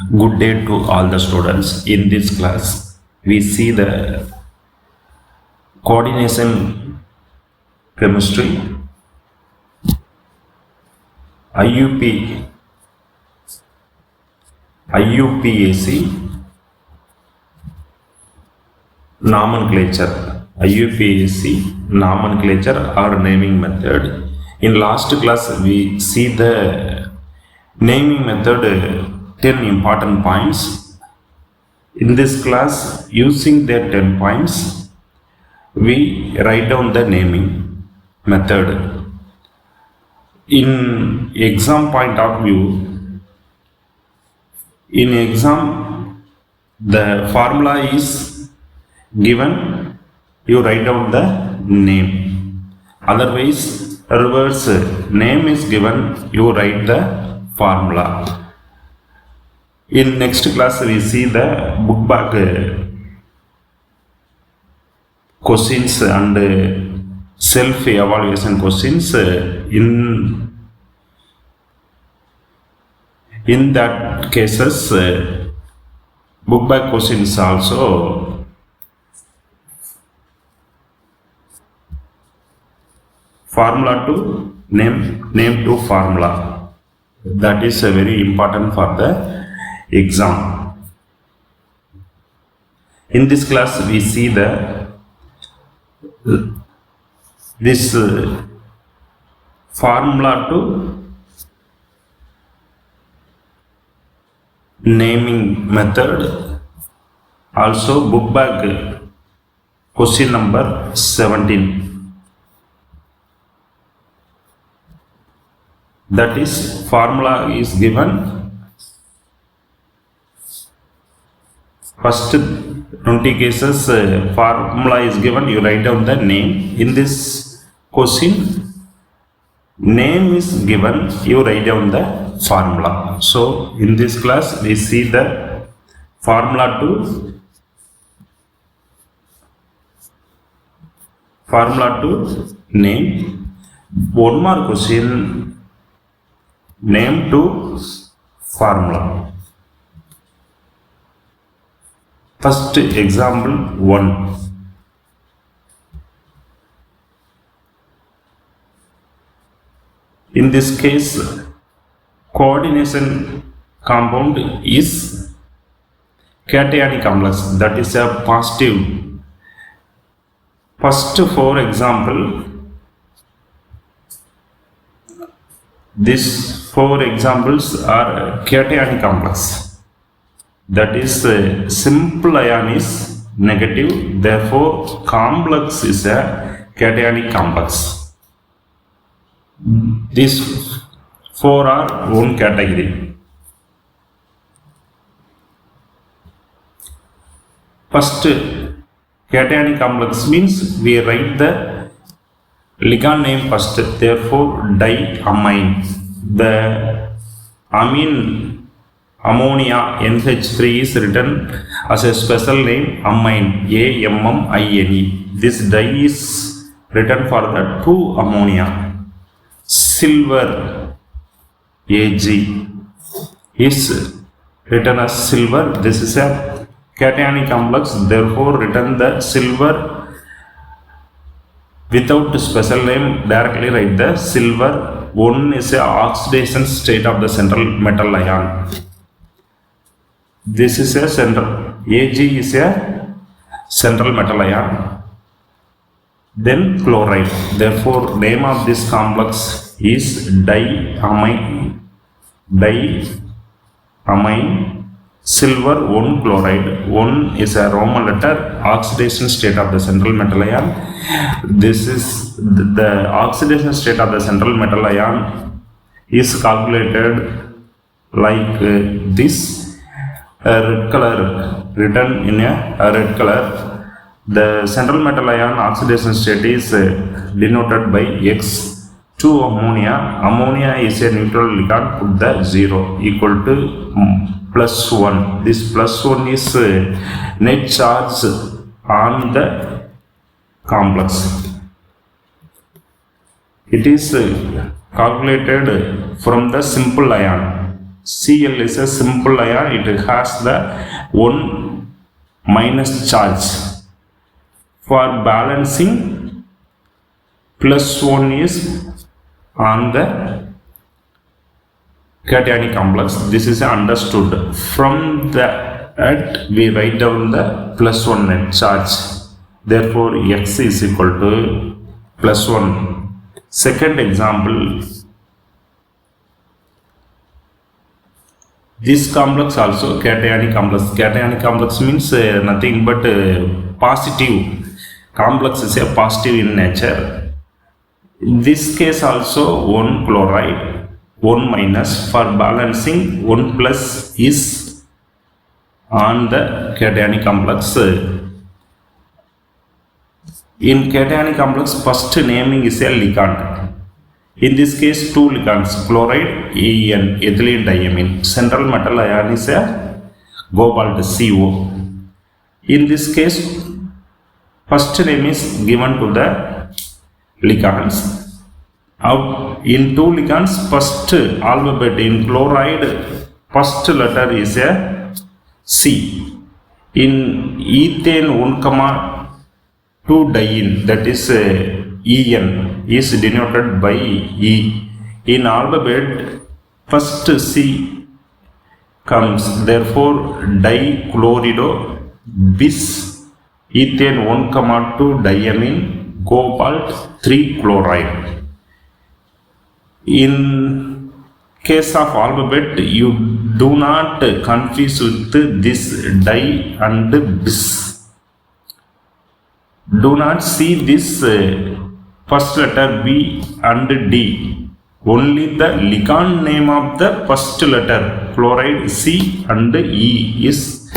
Good day to all the students. In this class, we see the coordination chemistry, IUPAC nomenclature, IUPAC nomenclature or naming method. In last class, we see the naming method 10 important points. In this class, using the 10 points, we write down the naming method. In exam point of view, in exam, the formula is given, you write down the name. Otherwise, reverse, name is given, you write the formula. In next class, we see the book back questions and self-evaluation questions. In that cases, book back questions also formula to name to formula. That is very important for the exam. In this class, we see this formula to naming method, also book back question number 17. That is, formula is given. First 20 cases, formula is given, you write down the name. In this question, name is given, you write down the formula. So, in this class, we see the formula to name. One more question, name to formula. First example 1. In this case, coordination compound is cationic complex, that is a positive. First 4 example, these 4 examples are cationic complex. That is, simple ion is negative, therefore complex is a cationic complex. These 4 are one category. First, cationic complex means we write the ligand name first, therefore diamine. The amine ammonia NH3 is written as a special name amine, AMMINE. This di is written for the 2 ammonia. Silver Ag is written as silver. This is a cationic complex, therefore written the silver without special name, directly write the silver. 1 is a oxidation state of the central metal ion. This is a central, Ag is a central metal ion. Then chloride. Therefore, name of this complex is diamine silver 1 chloride. 1 is a Roman letter, oxidation state of the central metal ion. This is the oxidation state of the central metal ion is calculated like this. A red color written in a red color. The central metal ion oxidation state is denoted by X. 2 ammonia. Ammonia is a neutral ligand, put the 0 equal to +1. This +1 is net charge on the complex. It is calculated from the simple ion. Cl is a simple ion, it has the 1 minus charge. For balancing, plus 1 is on the cationic complex. This is understood. From that we write down the plus 1 net charge. Therefore, X is equal to plus 1. Second example, this complex also cationic complex. Cationic complex means nothing but positive. Complex is a positive in nature. In this case also 1 chloride, 1 minus. For balancing, 1 plus is on the cationic complex. In cationic complex, first naming is a ligand. In this case, 2 ligands, chloride, En, ethylene diamine. Central metal ion is a cobalt, CO. In this case, first name is given to the ligands. In 2 ligands, first alphabet in chloride, first letter is a C. In ethane 1,2 diene, that is En, is denoted by E. In alphabet, first C comes, therefore dichlorido, bis, ethane 1,2 diamine, cobalt 3 chloride. In case of alphabet, you do not confuse with this di and bis. Do not see this first letter B and D. Only the ligand name of the first letter, chloride C and E, is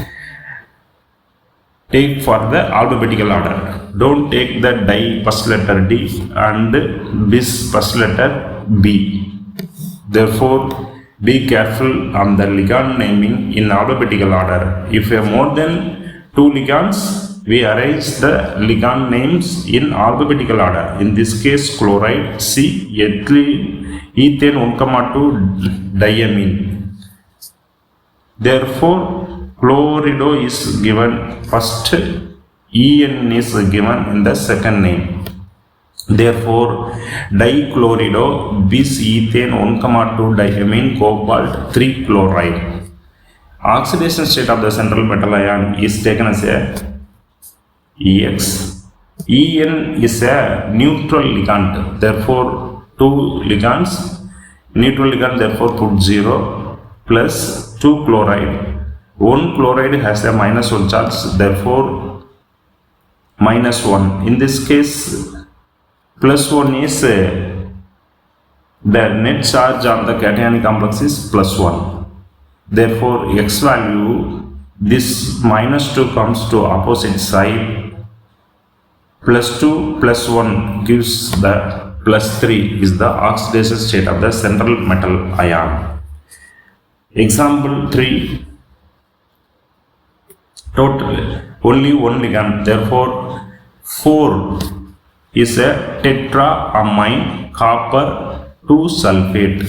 take for the alphabetical order. Don't take the di first letter D and bis first letter B. Therefore, be careful on the ligand naming in alphabetical order. If you have more than 2 ligands, we arrange the ligand names in alphabetical order. In this case, chloride, C, ethylene, ethane 1,2 diamine. Therefore, chlorido is given first, En is given in the second name. Therefore, dichlorido, bis, ethane 1,2 diamine, cobalt 3 chloride. Oxidation state of the central metal ion is taken as a Ex. En is a neutral ligand, therefore 2 ligands, neutral ligand, therefore put 0, plus 2 chloride. 1 chloride has a minus 1 charge, therefore minus 1. In this case, plus 1 is the net charge on the cationic complex is plus 1. Therefore, X value, this minus 2 comes to opposite side. Plus 2 plus 1 gives the plus 3 is the oxidation state of the central metal ion. Example 3. Total only 1 ligand, therefore 4 is a tetraamine copper 2 sulfate.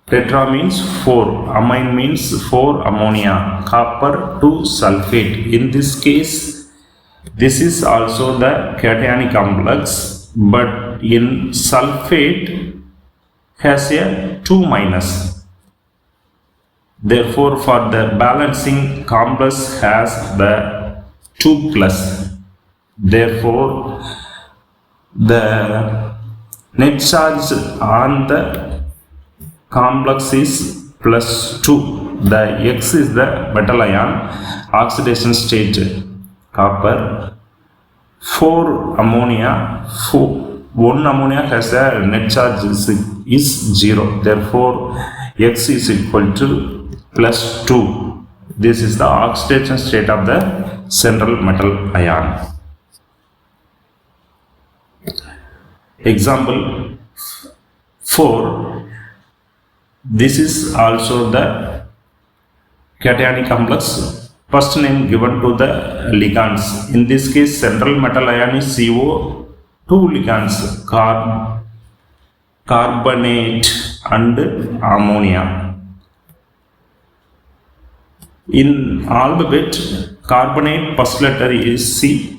Tetra means 4, amine means 4 ammonia, copper 2 sulfate. In this case, this is also the cationic complex, but in sulfate has a 2 minus. Therefore, for the balancing, complex has the 2 plus. Therefore, the net charge on the complex is plus 2. The X is the metal ion, oxidation state copper, 4 ammonia, 1 ammonia has a net charge is 0. Therefore, X is equal to plus 2. This is the oxidation state of the central metal ion. Example 4. This is also the cationic complex. First name given to the ligands. In this case, central metal ion is CO, 2 ligands, carbonate and ammonia. In alphabet, carbonate first letter is C.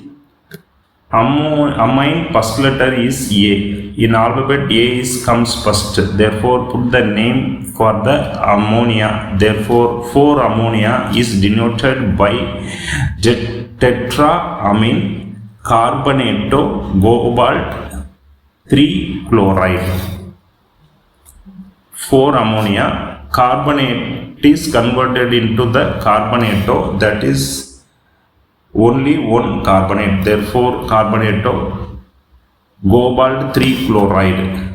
Amine first letter is A. In alphabet, A comes first. Therefore, put the name for the ammonia. Therefore, 4-ammonia is denoted by tetraamine carbonato cobalt 3 chloride. 4-ammonia carbonate is converted into the carbonato, that is only one carbonate, therefore carbonato cobalt 3 chloride.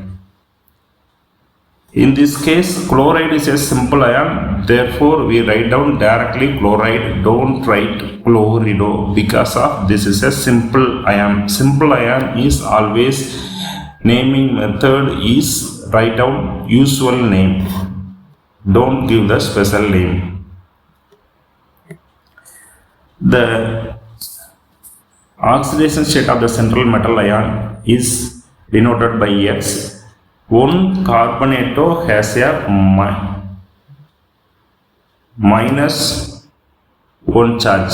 In this case, chloride is a simple ion, therefore we write down directly chloride, don't write chlorido, because of this is a simple ion. Simple ion is always naming method is write down usual name, don't give the special name. The oxidation state of the central metal ion is denoted by X. One carbonato has a minus 1 charge,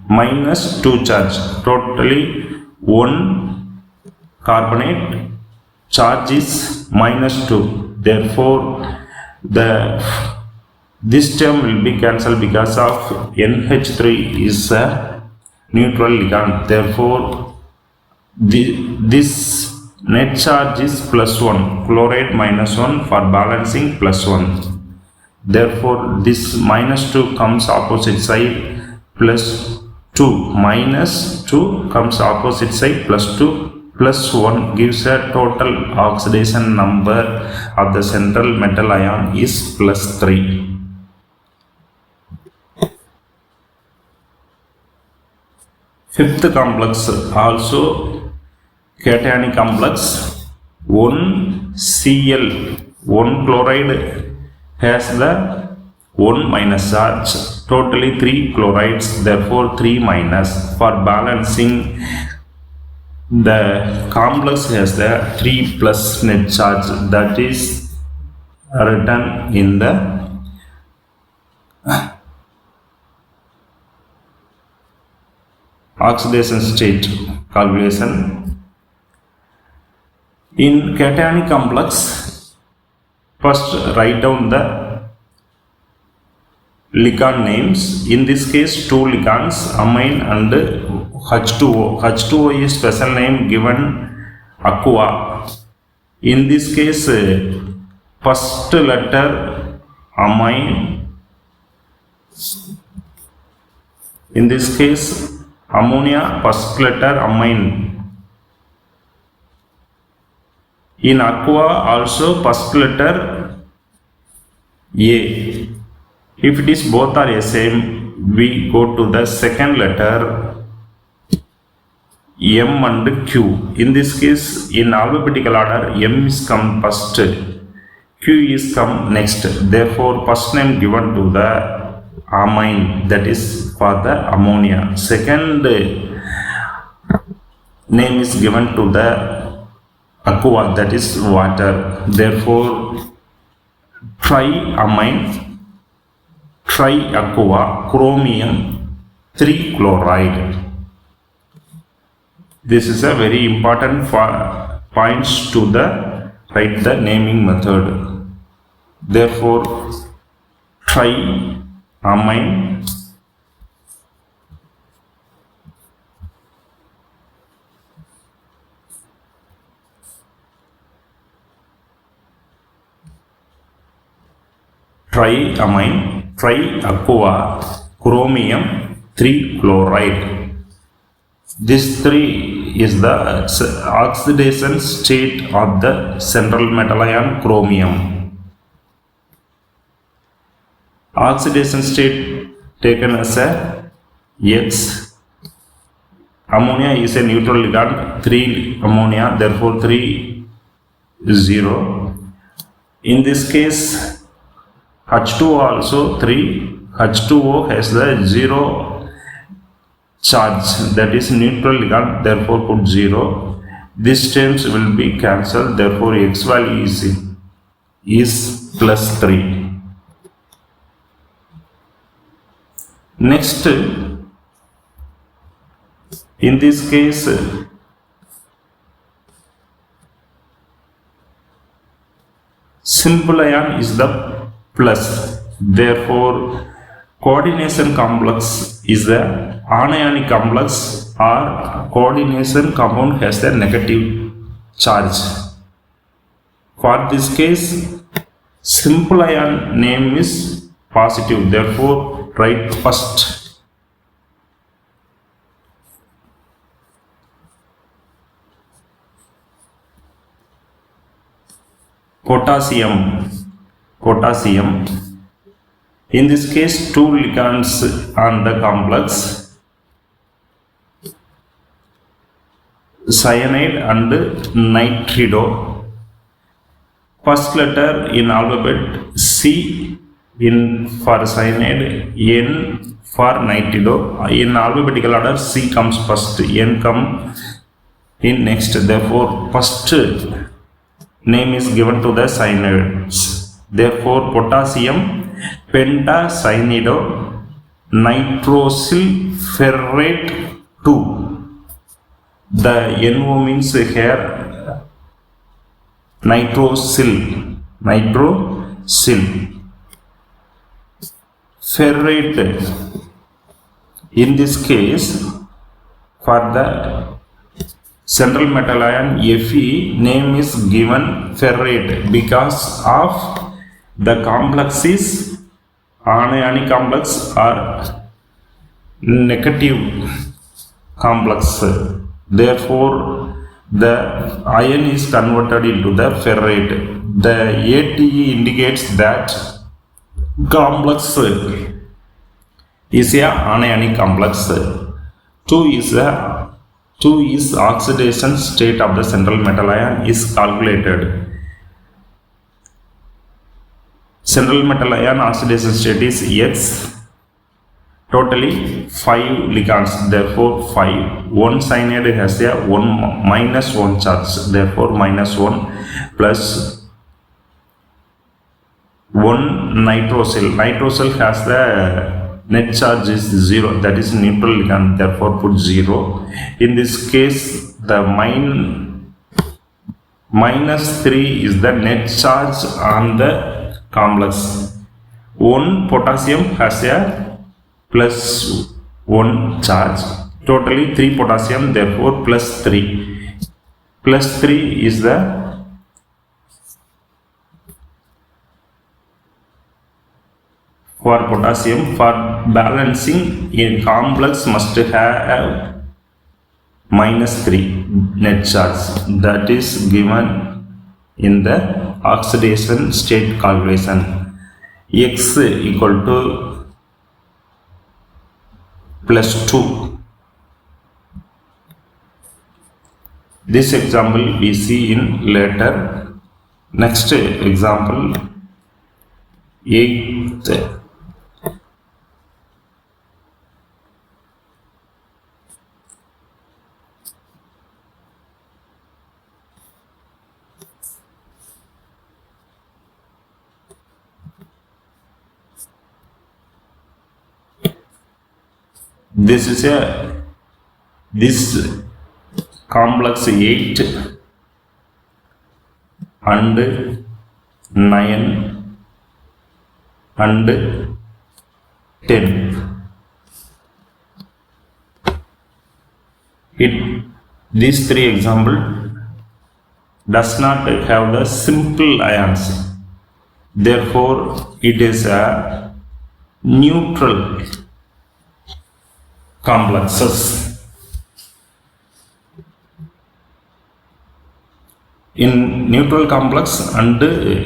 minus 2 charge, totally 1 carbonate charge is minus 2. Therefore, this term will be cancelled because of NH3 is a neutral ligand. Therefore, this net charge is +1, chloride -1 for balancing +1. Therefore, this -2 comes opposite side +2, -2 comes opposite side +2. +1 gives a total oxidation number of the central metal ion is +3. Fifth complex, also cationic complex. 1Cl, 1 chloride has the 1 minus charge, totally 3 chlorides, therefore 3 minus. For balancing, the complex has the 3 plus net charge, that is written in the oxidation state calculation. In cationic complex, first write down the ligand names. In this case, 2 ligands, amine and H2O. H2O is special name given aqua. In this case, first letter amine. In this case, ammonia, first letter amine. In aqua also first letter A. If it is both are the same, we go to the second letter M and Q. In this case, in alphabetical order, M is come first, Q is come next. Therefore, first name given to the amine, that is for the ammonia. Second name is given to the aqua, that is water. Therefore, triamine, triaqua, chromium 3 chloride. This is a very important points to the write the naming method. Therefore, triamine, triaqua, chromium 3 chloride. This 3 is the oxidation state of the central metal ion chromium. Oxidation state taken as a X. Ammonia is a neutral ligand, 3 ammonia, therefore 3 is 0. In this case, H2O also 3. H2O has the 0 charge, that is neutral ligand, therefore put 0. These terms will be cancelled, therefore x value is plus 3. Next, in this case, simple ion is the plus, therefore coordination complex is the anionic complex, or coordination compound has the negative charge. For this case, simple ion name is positive, therefore write first. Potassium. In this case, 2 ligands on the complex, cyanide and nitrido. First letter in alphabet, C in for cyanide, N for nitrido. In alphabetical order, C comes first, N comes in next. Therefore, first name is given to the cyanides. Therefore, potassium pentacyanide nitrosyl ferrate 2. The NO means here nitrosyl. Ferrate. In this case, for the central metal ion Fe, name is given ferrate because of the complex is anionic complex or negative complex. Therefore, the ion is converted into the ferrate. The ATE indicates that complex is a anionic complex. 2 is oxidation state of the central metal ion is calculated. Central metal ion oxidation state is X. Totally 5 ligands, therefore 5. One cyanide has a minus 1 charge, therefore minus 1 plus 1 nitrosyl. Nitrosyl has the net charge is 0, that is neutral ligand, therefore put 0. In this case, the minus 3 is the net charge on the complex. 1 potassium has a plus 1 charge. Totally 3 potassium, therefore plus 3. Plus 3 is the for potassium. For balancing, in complex must have minus 3 net charge, that is given in the oxidation state calculation. X equal to plus 2. This example we see in later. Next example, 8th. This complex 8 and 9 and 10. These 3 example does not have the simple ions. Therefore, it is a neutral complexes. In neutral complex and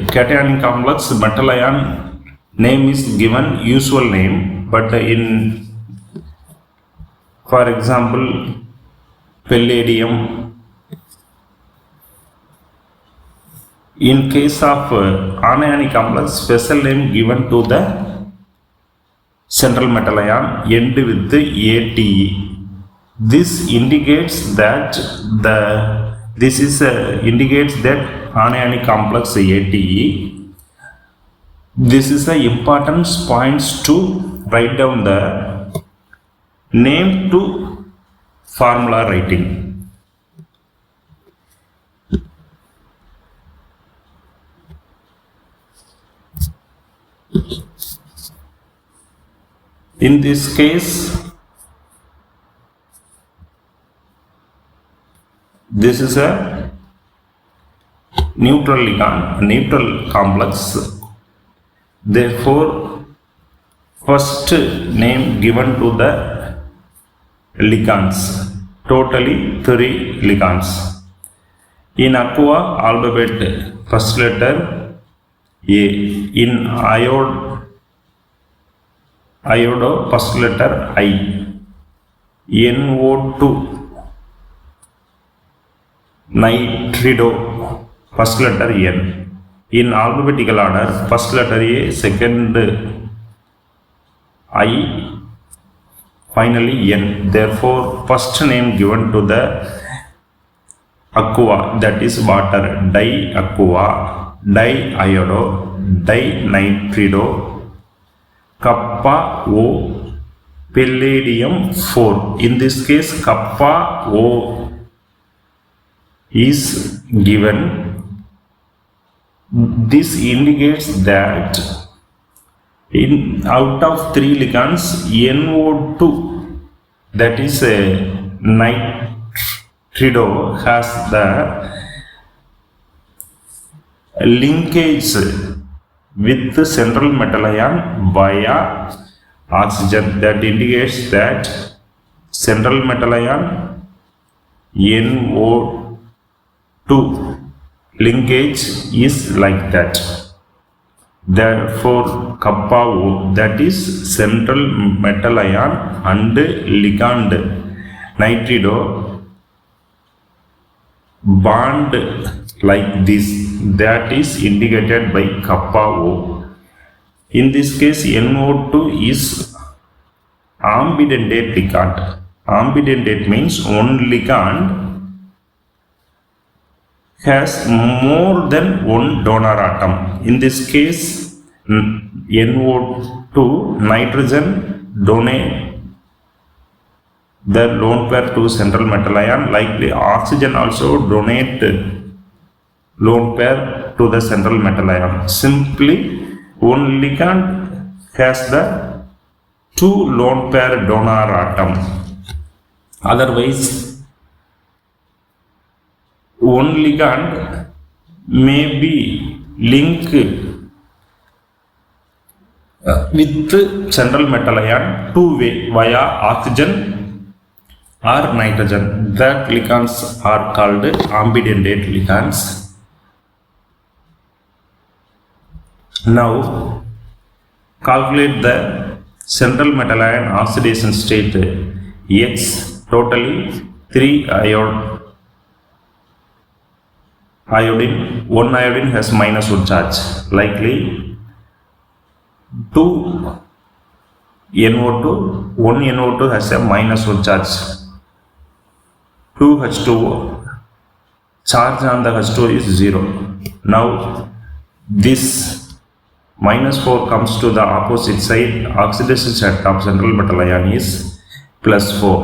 cationic complex, metal ion name is given usual name, but in, for example, palladium, in case of anionic complex, special name given to the central metal ion end with the ATE. This indicates that the This is indicates that anionic complex ATE. This is the important points to write down the name to formula writing. In this case, this is a neutral ligand, neutral complex. Therefore, first name given to the ligands, totally 3 ligands. In aqua, alphabet first letter A. In iodo, first letter I. NO2, nitrido, first letter N. In alphabetical order, first letter A, second I, finally N. Therefore, first name given to the aqua, that is water, diaqua, diiodo, dinitrido, kappa O, palladium 4. In this case, kappa O is given. This indicates that out of 3 ligands, NO2, that is a nitrido, has the linkage with the central metal ion via oxygen. That indicates that central metal ion NO2 linkage is like that. Therefore, kappa O, that is central metal ion and ligand nitrido bond like this, that is indicated by kappa O. In this case, NO2 is ambidentate ligand. Ambidentate means one ligand has more than one donor atom. In this case, NO2, nitrogen donate the lone pair to central metal ion. Likely, oxygen also donate lone pair to the central metal ion. Simply, one ligand has the 2 lone pair donor atom. Otherwise, one ligand may be linked with central metal ion two-way via oxygen or nitrogen. That ligands are called ambidentate ligands. Now, calculate the central metal ion oxidation state X, totally 3 iodine. One iodine has -1 charge. Likely 2 NO2, one NO2 has a -1 charge. 2 H2O, charge on the H2O is 0. Now this -4 comes to the opposite side. Oxidation state of central metal ion is +4.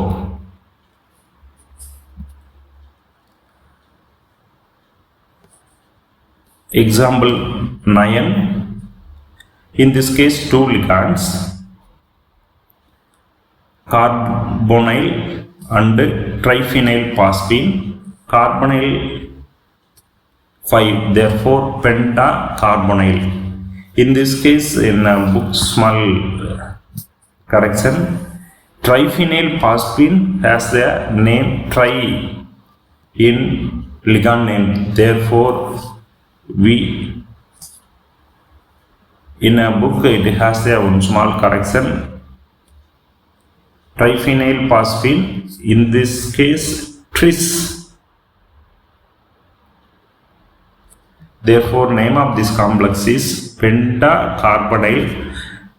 Example 9. In this case, 2 ligands, carbonyl and triphenyl phosphine, carbonyl 5, therefore pentacarbonyl. In this case, in a book small correction, triphenyl phosphine has the name tri in ligand name. Therefore, in a book it has a one small correction. Triphenyl phosphine, in this case tris. Therefore, name of this complex is pentacarbonyl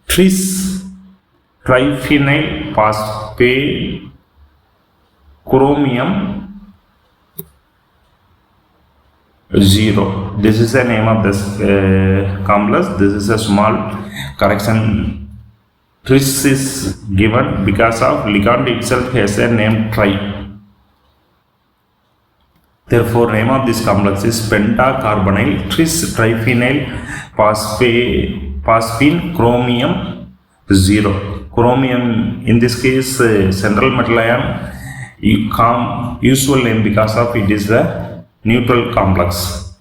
tris triphenyl phosphate chromium 0. This is the name of this complex. This is a small correction. Tris is given because of ligand itself has a name tri. Therefore, name of this complex is pentacarbonyl tris triphenyl phosphine chromium 0. Chromium, in this case, central metal ion, usual name because of it is the neutral complex.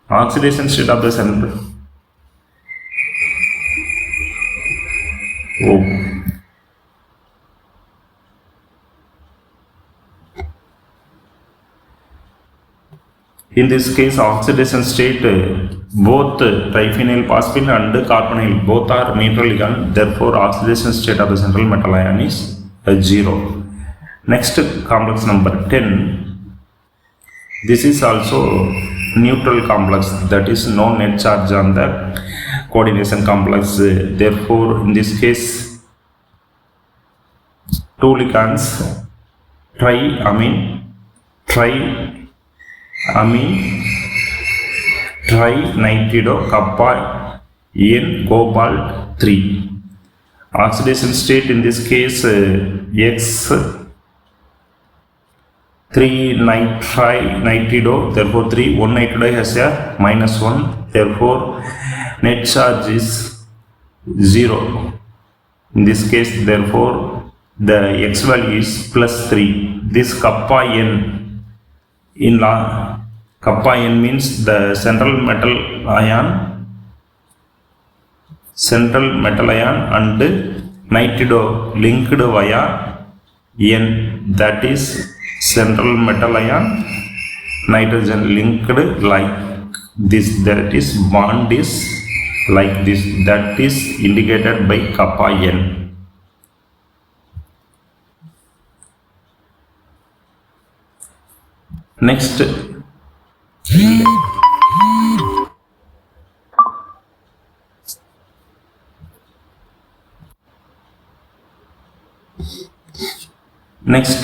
Oxidation state of the central. In this case, oxidation state, both triphenyl phosphine and carbonyl both are neutral ligand. Therefore, oxidation state of the central metal ion is 0. Next, complex number 10. This is also neutral complex, that is no net charge on the coordination complex. Therefore, in this case, 2 ligands triamine trinitrido kappa N cobalt 3. Oxidation state in this case X 3 nitrido, therefore 1 nitrido has a -1, therefore net charge is 0. In this case, therefore the X value is +3. This kappa N in law, kappa N means the central metal ion and nitrido linked via N, that is central metal ion nitrogen linked like this, that is bond is like this, that is indicated by kappa N. Next,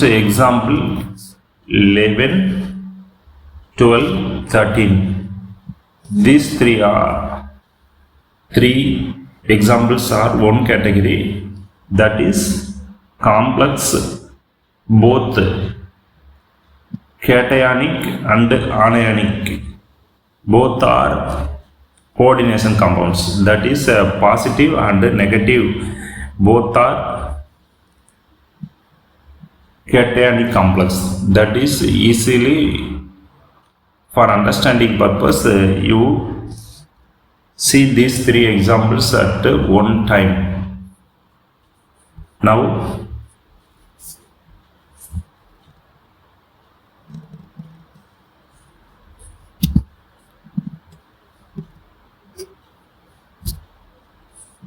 example 11, 12, 13. These three examples are one category, that is complex, both cationic and anionic. Both are coordination compounds, that is positive and negative. Both are cationic complex. That is easily, for understanding purpose, you see these 3 examples at one time. Now,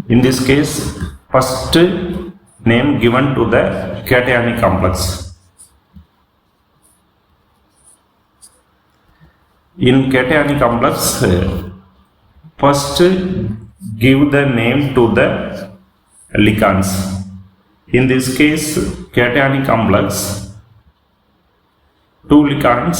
in this case, first name given to the cationic complex. In cationic complex, first give the name to the ligands. In this case, cationic complex, 2 ligands,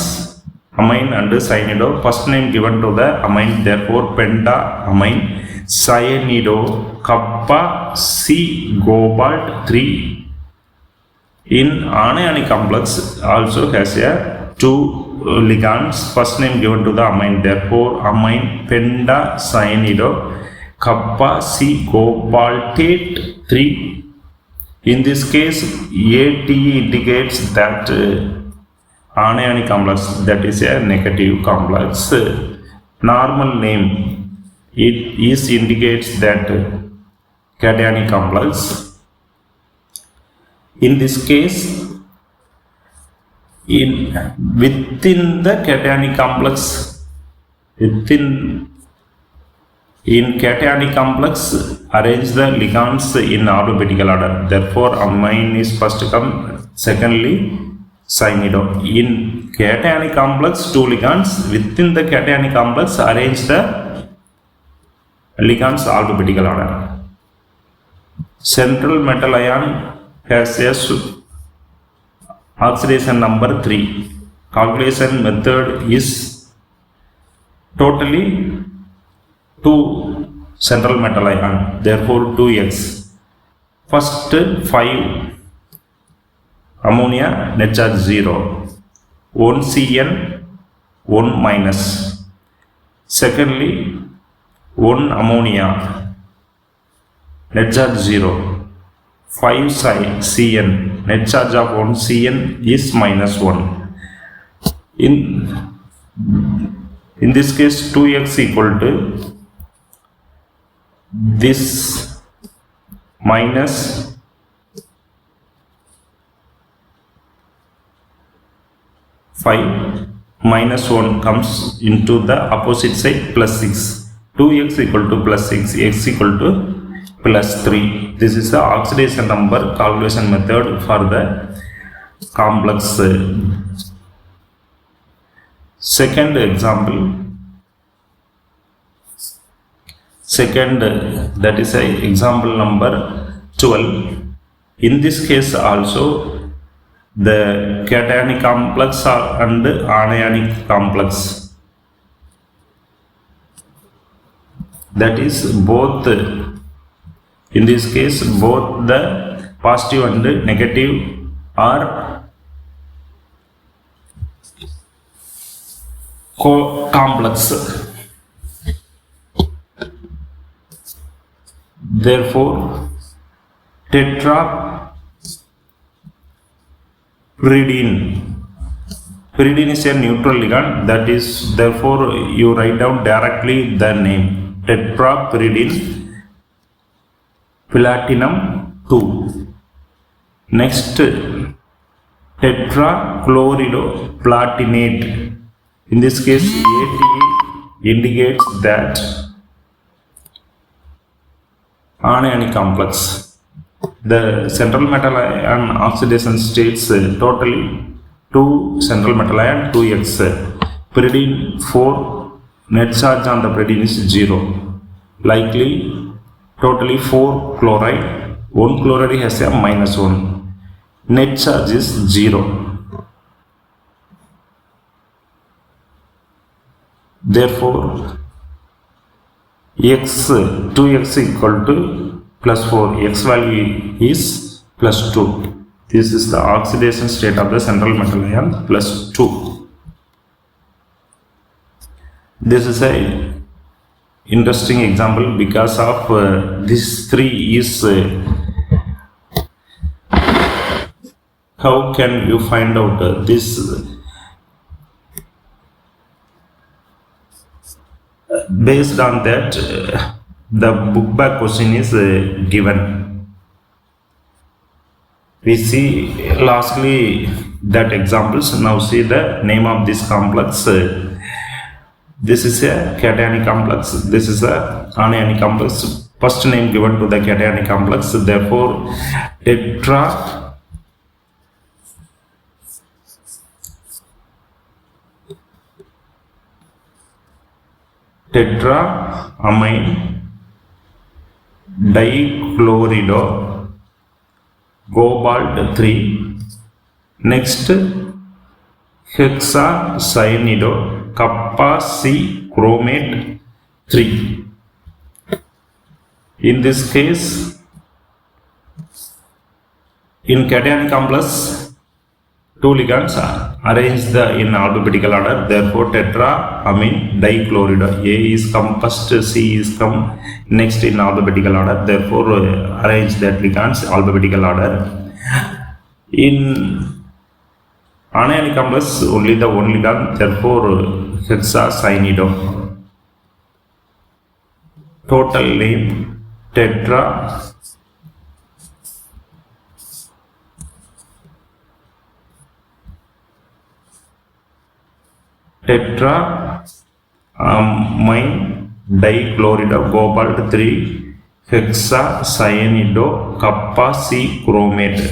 amine and cyanido. First name given to the amine, therefore pentaamine cyanido kappa C cobalt 3. In anionic complex also has a 2 ligands, first name given to the amine, therefore amine pentacyanido kappa C cobaltate 3. In this case, AT indicates that anionic complex, that is a negative complex. Normal name, it is indicates that cationic complex. In this case, within the cationic complex, in cationic complex, arrange the ligands in alphabetical order. Therefore, amine is first come, secondly cyanido. In cationic complex, 2 ligands. Within the cationic complex, arrange the ligands alphabetical order. Central metal ion has a oxidation number 3. calculation method is totally 2 central metal ion, therefore 2x. First 5 ammonia, net charge 0, 1 Cn, 1 minus. Secondly, 1 ammonia, net charge 0, 5 Cn, net charge of 1 Cn is minus 1. In this case 2x equal to this minus 5 minus 1 comes into the opposite side plus 6. 2x equal to plus 6, x equal to plus 3. This is the oxidation number calculation method for the complex. Second example, that is example number 12. In this case also the cationic complex and anionic complex, that is both, in this case both the positive and negative are complex. Therefore tetrapyridine is a neutral ligand, that is therefore you write down directly the name tetrapyridine platinum 2. Next, tetrachloridoplatinate. In this case AT indicates that anionic complex. The central metal ion oxidation states totally 2 central metal ion, 2x. Pyridine 4, net charge on the pyridine is 0. Likely totally 4 chloride, 1 chloride has a minus 1. Net charge is 0. Therefore x 2x equal to plus 4, x value is plus 2. This is the oxidation state of the central metal ion, plus 2. This is a interesting example because of this 3 is how can you find out this? Based on that, the book back question is given. We see lastly that examples. Now see the name of this complex. This is a cationic complex, this is a anionic complex. First name given to the cationic complex, therefore tetraamine dichlorido cobalt 3. Next, hexacyanido kappa C chromate 3. In this case, in cationic complex, 2 ligands arranged in alphabetical order. Therefore tetraamine dichlorido, A is come first, C is come next in alphabetical order. Therefore arrange that ligands alphabetical order. In anionic complex only the one ligand, therefore hexacyanido. Total name tetraamine dichlorido cobalt 3 hexacyanido kappa C chromate.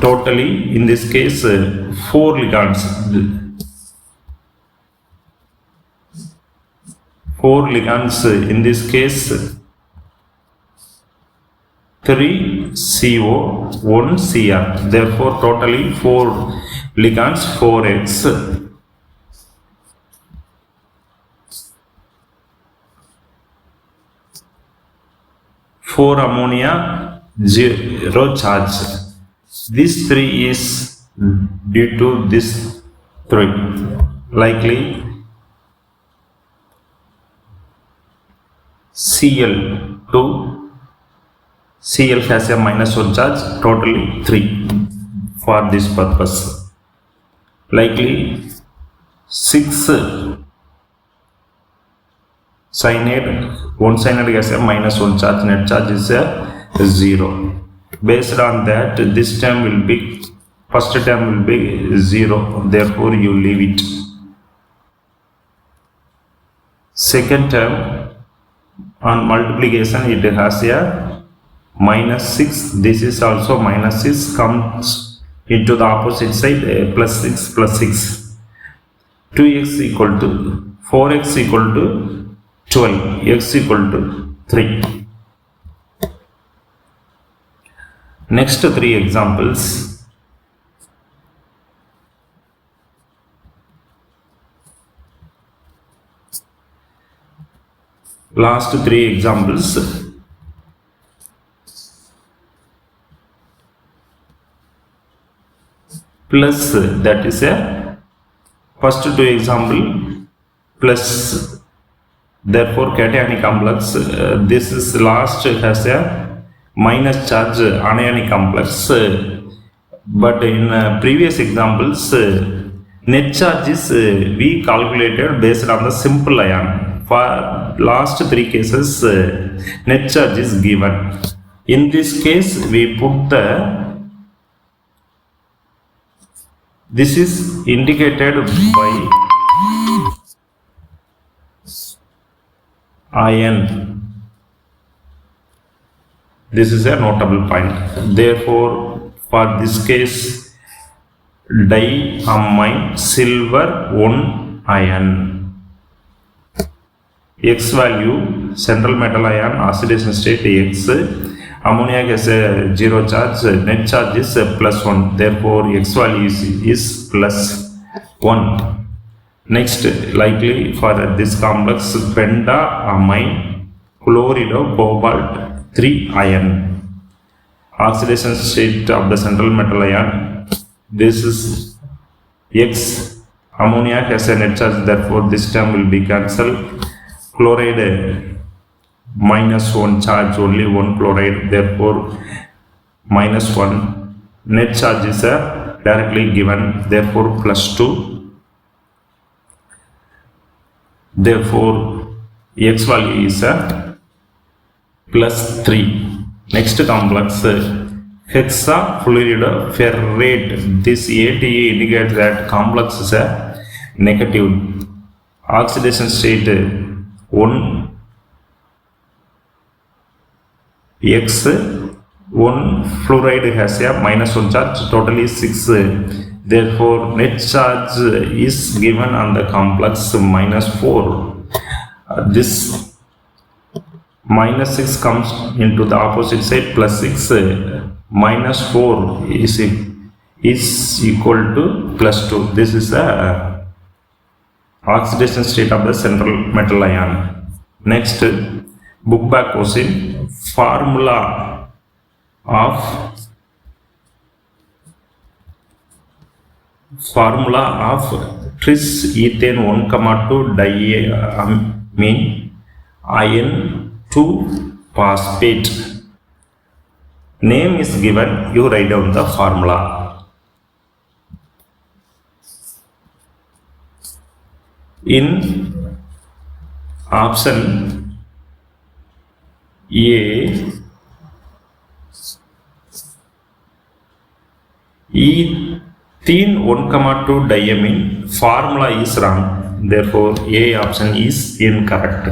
Totally in this case 4 ligands. 4 ligands in this case 3 CO 1 Cr. Therefore totally 4 ligands 4x 4 ammonia 0 charge. This 3 is due to this 3. Likely Cl2 Cl has a -1 charge, totally 3 for this purpose. Likely 6 cyanide, 1 cyanide has a -1 charge, net charge is a 0. Based on that, this term will be, first term will be 0, therefore you leave it. Second term, on multiplication it has a -6, this is also -6, comes into the opposite side, +6 plus 6. 2x equal to 4x equal to 12, x equal to 3. Next 3 examples. Last 3 examples. Plus, that is a first 2 example plus, therefore cationic complex, this is last has a minus charge anionic complex, but in previous examples net charge is we calculated based on the simple ion. For last 3 cases net charge is given. In this case we put the, this is indicated by ion. This is a notable point. Therefore, for this case, diamine silver 1 ion. X value, central metal ion, oxidation state X. Ammonia has a 0 charge, net charge is +1. Therefore, X value is +1. Next, likely for this complex, pentamine chlorido cobalt 3 ion. Oxidation state of the central metal ion. This is X. Ammonia has a net charge, therefore this term will be cancelled. Chloride -1 charge, only 1 chloride, therefore -1. Net charge is directly given, therefore +2. Therefore X value is +3. Next complex, hexafluoridoferrate. This ATE indicates that complex is a negative. Oxidation state 1 X, 1 fluoride has a -1 charge, totally 6. Therefore net charge is given on the complex -4. This -6 comes into the opposite side, +6, -4 is equal to +2. This is the oxidation state of the central metal ion. Next, book back question. Formula of tris ethane 1,2 diamine iron 2 phosphate. Name is given, you write down the formula. In option A, ethene 1,2 diamine formula is wrong, therefore A option is incorrect.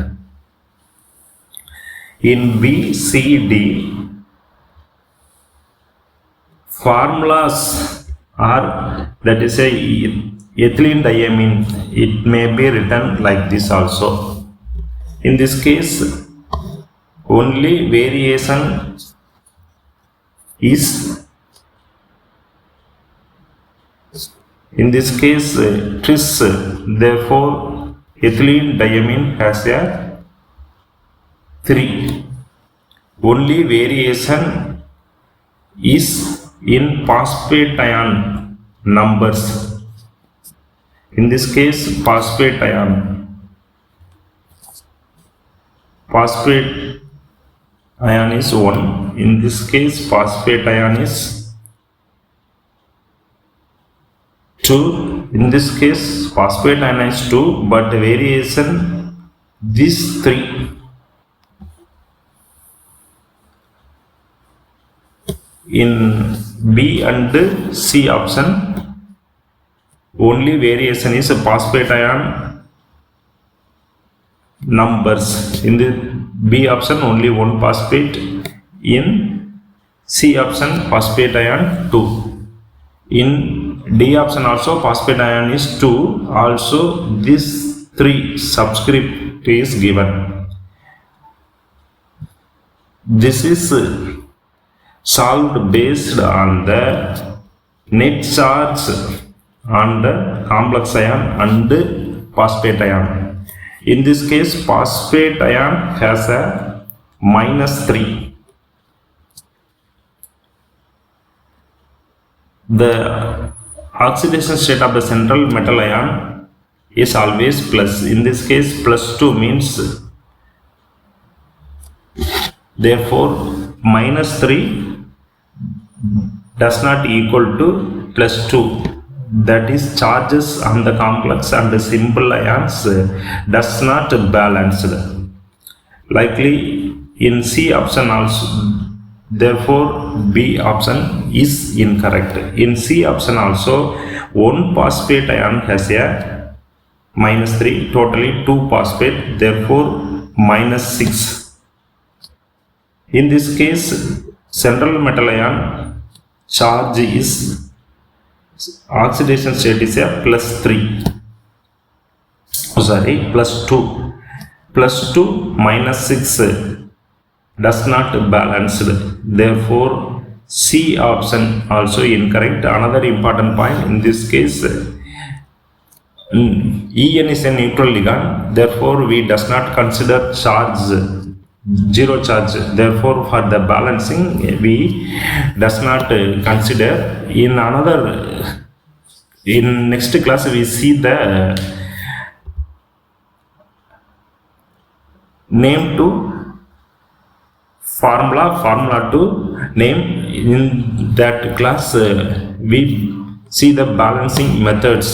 In B, C, D, formulas are, that is a ethylene diamine, it may be written like this also. In this case, only variation is In this case, tris, therefore, ethylene diamine has a 3. Only variation is in phosphate ion numbers. In this case, phosphate ion is 1. In this case, phosphate ion is 2. In this case, phosphate ion is 2, but variation this 3. In B and C option, only variation is phosphate ion numbers. In the B option, only 1 phosphate. In C option, phosphate ion 2. In D option also, phosphate ion is 2. Also, this 3 subscript is given. This is solved based on the net charge on the complex ion and phosphate ion. In this case, phosphate ion has a -3. The oxidation state of the central metal ion is always plus. In this case, +2 means, therefore, -3 does not equal to +2. That is, charges on the complex and the simple ions does not balance. Likely in C option also, therefore B option is incorrect. In C option also, 1 phosphate ion has a -3, totally 2 phosphate, therefore -6. In this case, central metal ion charge is, oxidation state is a +3. +2. +2 -6 does not balance. Therefore, C option also incorrect. Another important point in this case, En is a neutral ligand. Therefore, we does not consider charge, zero charge. Therefore, for the balancing, we does not consider. In next class, we see the name to formula to name. In that class, we see the balancing methods.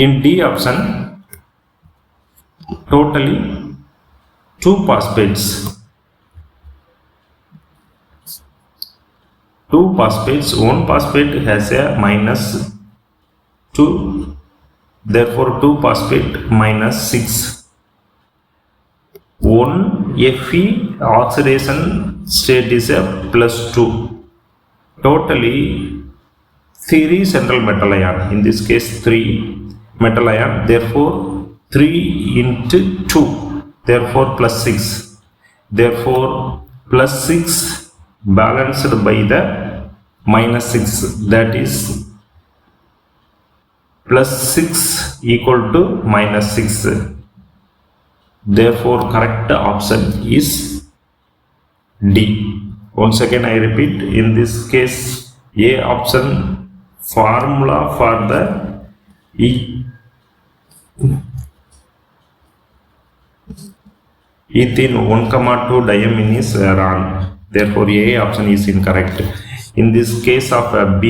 In D option, totally 2 phosphates. 2 phosphates, 1 phosphate has a -2, therefore 2 phosphate -6. 1 Fe oxidation state is a +2. Totally 3 central metal ion. In this case, 3 metal ion. Therefore, 3 into 2. Therefore, +6. Therefore, +6 balanced by the -6. That is, +6 equal to -6. Therefore, correct option is D. Once again, I repeat, in this case, A option, formula for the ethene 1,2 diamine is wrong. Therefore, A option is incorrect. In this case of B,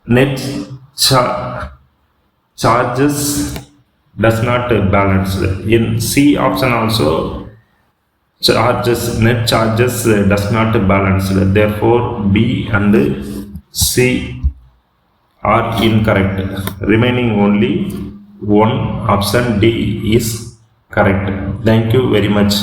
net charges does not balance. In C option also, net charges does not balance. Therefore, B and C are incorrect. Remaining only one option, D, is correct. Thank you very much.